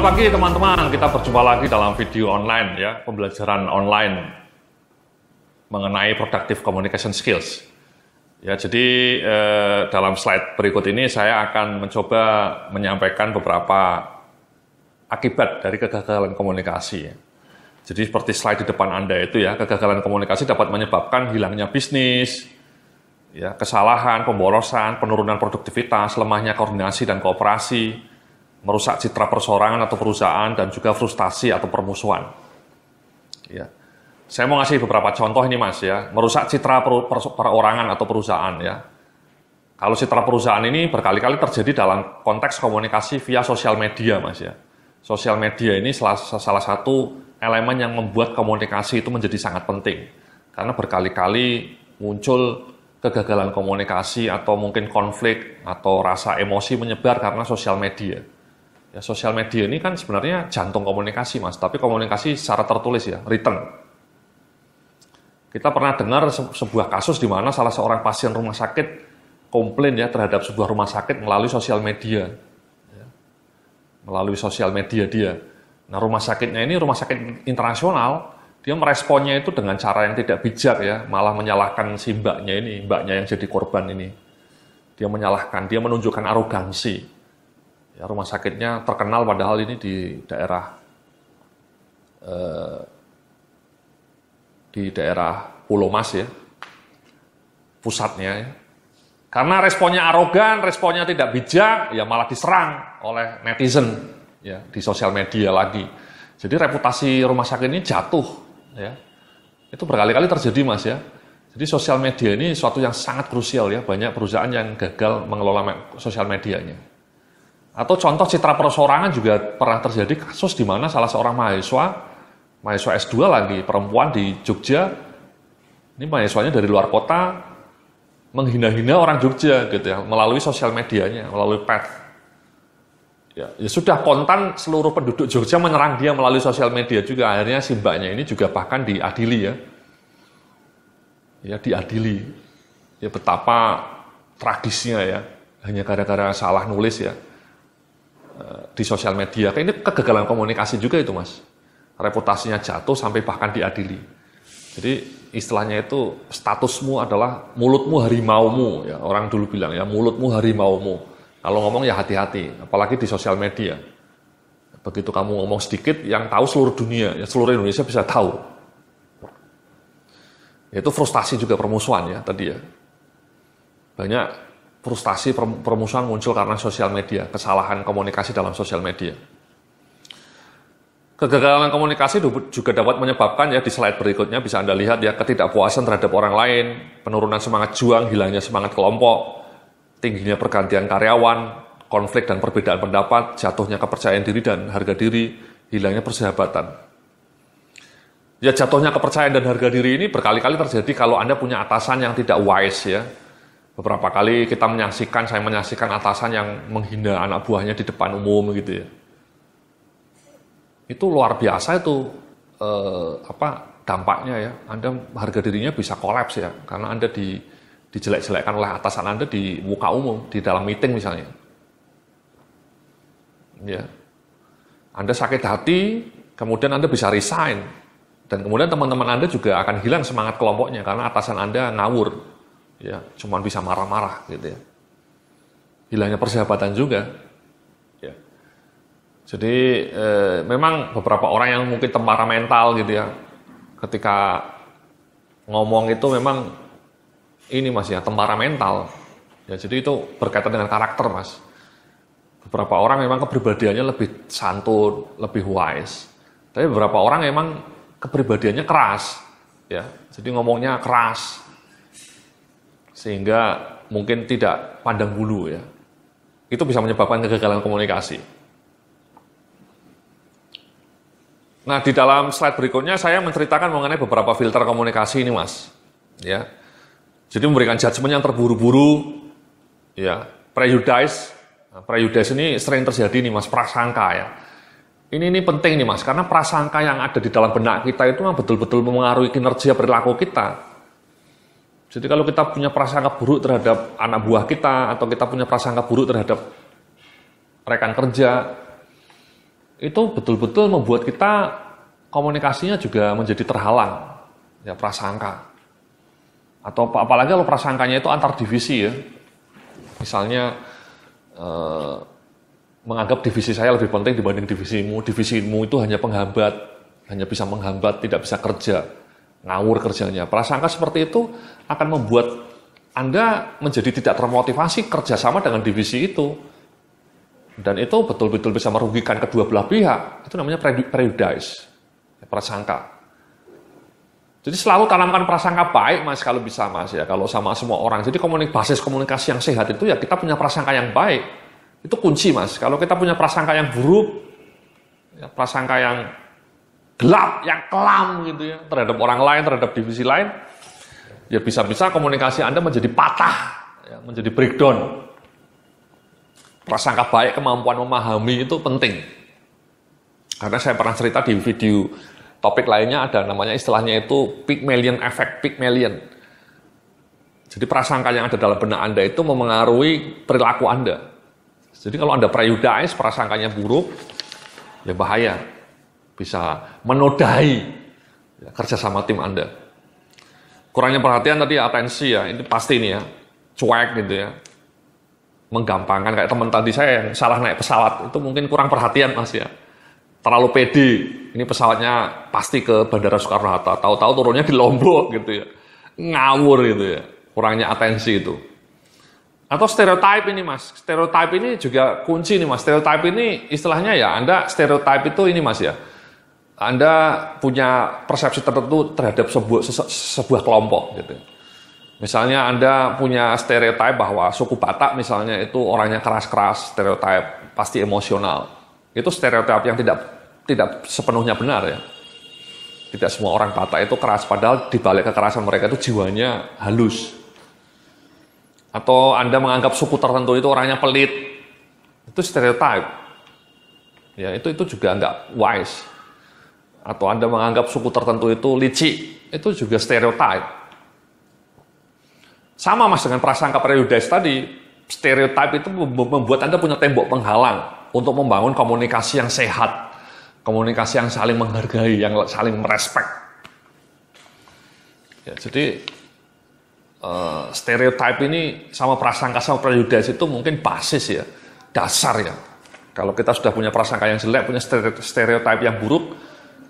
Selamat pagi teman-teman, kita berjumpa lagi dalam video online ya, pembelajaran online mengenai productive communication skills. Ya, jadi dalam slide berikut ini saya akan mencoba menyampaikan beberapa akibat dari kegagalan komunikasi. Jadi seperti slide di depan Anda itu ya, kegagalan komunikasi dapat menyebabkan hilangnya bisnis, ya, kesalahan, pemborosan, penurunan produktivitas, lemahnya koordinasi dan kooperasi, merusak citra perseorangan atau perusahaan, dan juga frustasi atau permusuhan. Ya. Saya mau ngasih beberapa contoh ini Mas ya, merusak citra perorangan atau perusahaan ya. Kalau citra perusahaan ini berkali-kali terjadi dalam konteks komunikasi via sosial media Mas ya. Sosial media ini salah satu elemen yang membuat komunikasi itu menjadi sangat penting. Karena berkali-kali muncul kegagalan komunikasi atau mungkin konflik atau rasa emosi menyebar karena sosial media. Ya, sosial media ini kan sebenarnya jantung komunikasi Mas, tapi komunikasi secara tertulis ya, written. Kita pernah dengar sebuah kasus di mana salah seorang pasien rumah sakit komplain ya terhadap sebuah rumah sakit melalui sosial media. Ya, melalui sosial media dia. Nah, rumah sakitnya ini rumah sakit internasional, dia meresponnya itu dengan cara yang tidak bijak ya, malah menyalahkan si mbaknya ini, mbaknya yang jadi korban ini. Dia menyalahkan, dia menunjukkan arogansi. Ya, rumah sakitnya terkenal padahal ini di daerah Pulau Mas ya, pusatnya ya. Karena responnya arogan, responnya tidak bijak, ya malah diserang oleh netizen ya di sosial media lagi. Jadi reputasi rumah sakit ini jatuh ya. Itu berkali-kali terjadi Mas ya. Jadi sosial media ini suatu yang sangat krusial ya, banyak perusahaan yang gagal mengelola sosial medianya. Atau contoh citra perseorangan juga pernah terjadi kasus di mana salah seorang mahasiswa S2 lagi, perempuan di Jogja, ini mahasiswanya dari luar kota, menghina-hina orang Jogja gitu ya, melalui sosial medianya, melalui pet. Ya sudah kontan seluruh penduduk Jogja menyerang dia melalui sosial media juga, akhirnya si mbaknya ini juga bahkan diadili ya. Ya diadili. Ya betapa tragisnya ya, hanya gara-gara salah nulis ya. Di sosial media, ini kegagalan komunikasi juga itu Mas. Reputasinya jatuh sampai bahkan diadili. Jadi istilahnya itu statusmu adalah mulutmu harimaumu ya, orang dulu bilang ya, mulutmu harimaumu. Kalau ngomong ya hati-hati, apalagi di sosial media. Begitu kamu ngomong sedikit, yang tahu seluruh dunia, ya seluruh Indonesia bisa tahu. Itu frustasi juga permusuhan ya tadi ya. Banyak frustasi permusuhan muncul karena sosial media, kesalahan komunikasi dalam sosial media. Kegagalan komunikasi juga dapat menyebabkan ya di slide berikutnya bisa Anda lihat ya ketidakpuasan terhadap orang lain, penurunan semangat juang, hilangnya semangat kelompok, tingginya pergantian karyawan, konflik dan perbedaan pendapat, jatuhnya kepercayaan diri dan harga diri, hilangnya persahabatan. Ya jatuhnya kepercayaan dan harga diri ini berkali-kali terjadi kalau Anda punya atasan yang tidak wise ya. Beberapa kali saya menyaksikan atasan yang menghina anak buahnya di depan umum gitu ya. Itu luar biasa itu dampaknya ya. Anda harga dirinya bisa kolaps ya, karena Anda dijelek-jelekkan oleh atasan Anda di muka umum, di dalam meeting misalnya. Ya. Anda sakit hati, kemudian Anda bisa resign. Dan kemudian teman-teman Anda juga akan hilang semangat kelompoknya karena atasan Anda ngawur. Ya, cuman bisa marah-marah gitu ya. Hilangnya persahabatan juga. Ya. Jadi memang beberapa orang yang mungkin temperamental gitu ya, ketika ngomong itu memang ini Mas ya, temperamental. Ya, jadi itu berkaitan dengan karakter Mas. Beberapa orang memang kepribadiannya lebih santun, lebih wise. Tapi beberapa orang memang kepribadiannya keras. Ya, jadi ngomongnya keras. Sehingga mungkin tidak pandang bulu ya. Itu bisa menyebabkan kegagalan komunikasi. Nah, di dalam slide berikutnya saya menceritakan mengenai beberapa filter komunikasi ini Mas. Ya. Jadi memberikan judgement yang terburu-buru, ya, prejudice. Nah, prejudice ini sering terjadi nih Mas, prasangka ya. Ini penting nih Mas, karena prasangka yang ada di dalam benak kita itu betul-betul memengaruhi kinerja perilaku kita. Jadi kalau kita punya prasangka buruk terhadap anak buah kita, atau kita punya prasangka buruk terhadap rekan kerja, itu betul-betul membuat kita komunikasinya juga menjadi terhalang, ya prasangka. Atau apalagi kalau prasangkanya itu antar divisi ya. Misalnya menganggap divisi saya lebih penting dibanding divisimu itu hanya penghambat, hanya bisa menghambat, tidak bisa kerja, ngawur kerjanya. Prasangka seperti itu akan membuat Anda menjadi tidak termotivasi kerjasama dengan divisi itu. Dan itu betul-betul bisa merugikan kedua belah pihak. Itu namanya prejudice, prasangka. Jadi selalu tanamkan prasangka baik, Mas, kalau bisa, Mas, ya, kalau sama semua orang. Jadi basis komunikasi yang sehat itu ya kita punya prasangka yang baik. Itu kunci, Mas. Kalau kita punya prasangka yang buruk, ya, prasangka yang gelap, yang kelam gitu ya, terhadap orang lain, terhadap divisi lain, ya bisa-bisa komunikasi Anda menjadi patah, ya, menjadi breakdown. Prasangka baik, kemampuan memahami itu penting. Karena saya pernah cerita di video topik lainnya ada namanya istilahnya itu Pygmalion effect, Pygmalion. Jadi prasangka yang ada dalam benak Anda itu memengaruhi perilaku Anda. Jadi kalau Anda prejudice, prasangkanya buruk, ya bahaya. Bisa menodai ya, kerjasama tim Anda. Kurangnya perhatian tadi atensi ya, ini pasti nih ya, cuek gitu ya. Menggampangkan kayak teman tadi saya yang salah naik pesawat itu mungkin kurang perhatian, Mas ya, terlalu pede. Ini pesawatnya pasti ke Bandara Soekarno-Hatta, tahu-tahu turunnya di Lombok gitu ya, ngawur gitu ya, kurangnya atensi itu. Atau stereotype ini, Mas, stereotype ini juga kunci nih, Mas. Stereotype ini istilahnya ya Anda stereotype itu ini, Mas ya, Anda punya persepsi tertentu terhadap sebuah kelompok gitu. Misalnya Anda punya stereotip bahwa suku Batak misalnya itu orangnya keras-keras, stereotip pasti emosional. Itu stereotip yang tidak sepenuhnya benar ya. Tidak semua orang Batak itu keras, padahal di balik kekerasan mereka itu jiwanya halus. Atau Anda menganggap suku tertentu itu orangnya pelit, itu stereotip. Ya, itu juga nggak wise. Atau Anda menganggap suku tertentu itu licik, itu juga stereotip. Sama, Mas, dengan prasangka prejudice tadi, stereotip itu membuat Anda punya tembok penghalang untuk membangun komunikasi yang sehat, komunikasi yang saling menghargai, yang saling merespek. Ya, jadi stereotip ini sama prasangka sama prejudice itu mungkin basis ya, dasar ya. Kalau kita sudah punya prasangka yang jelek, punya stereotip yang buruk,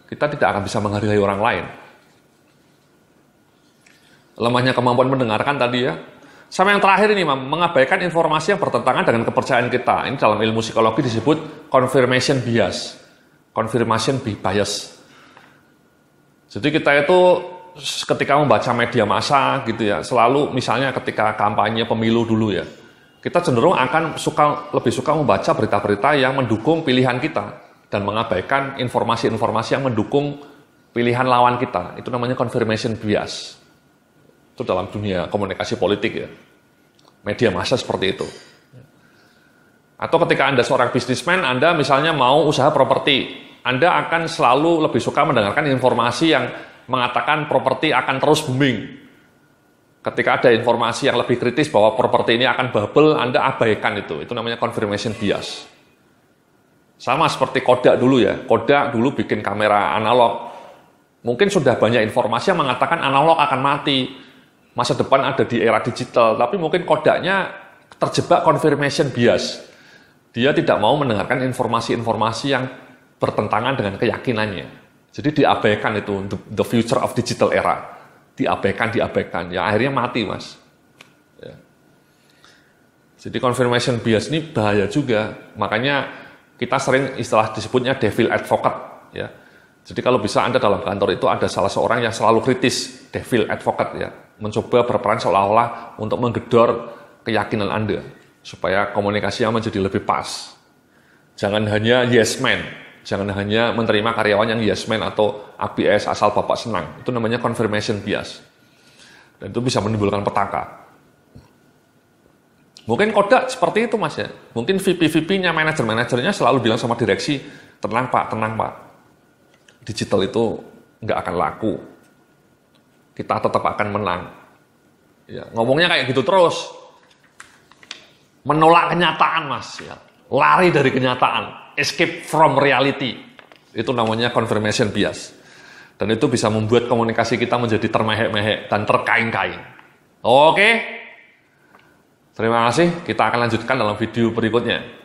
kita tidak akan bisa menghargai orang lain. Lemahnya kemampuan mendengarkan tadi ya. Sama yang terakhir ini, mengabaikan informasi yang bertentangan dengan kepercayaan kita. Ini dalam ilmu psikologi disebut confirmation bias. Confirmation bias. Jadi kita itu ketika membaca media massa gitu ya, selalu misalnya ketika kampanye pemilu dulu ya, kita cenderung akan lebih suka membaca berita-berita yang mendukung pilihan kita dan mengabaikan informasi-informasi yang mendukung pilihan lawan kita. Itu namanya confirmation bias. Itu dalam dunia komunikasi politik ya. Media massa seperti itu. Atau ketika Anda seorang bisnismen, Anda misalnya mau usaha properti, Anda akan selalu lebih suka mendengarkan informasi yang mengatakan properti akan terus booming. Ketika ada informasi yang lebih kritis bahwa properti ini akan bubble, Anda abaikan itu. Itu namanya confirmation bias. Sama seperti Kodak dulu ya. Kodak dulu bikin kamera analog. Mungkin sudah banyak informasi yang mengatakan analog akan mati. Masa depan ada di era digital, tapi mungkin Kodaknya terjebak confirmation bias. Dia tidak mau mendengarkan informasi-informasi yang bertentangan dengan keyakinannya. Jadi diabaikan itu, the future of digital era. Diabaikan. Ya akhirnya mati, Mas. Ya. Jadi confirmation bias ini bahaya juga. Makanya kita sering istilah disebutnya devil advocate. Ya. Jadi kalau bisa Anda dalam kantor itu ada salah seorang yang selalu kritis, devil advocate ya. Mencoba berperan seolah-olah untuk menggedor keyakinan Anda supaya komunikasinya menjadi lebih pas. Jangan hanya yes man, jangan hanya menerima karyawan yang yes man atau ABS asal Bapak senang. Itu namanya confirmation bias. Dan itu bisa menimbulkan petaka. Mungkin Kodak seperti itu, Mas ya. Mungkin VP-VP-nya, manajer-manajernya selalu bilang sama direksi, tenang Pak. Digital itu nggak akan laku. Kita tetap akan menang. Ya, ngomongnya kayak gitu terus. Menolak kenyataan, Mas. Ya. lari dari kenyataan, escape from reality. Itu namanya confirmation bias. Dan itu bisa membuat komunikasi kita menjadi termehek-mehek dan terkaing-kaing. Oke? Terima kasih, kita akan lanjutkan dalam video berikutnya.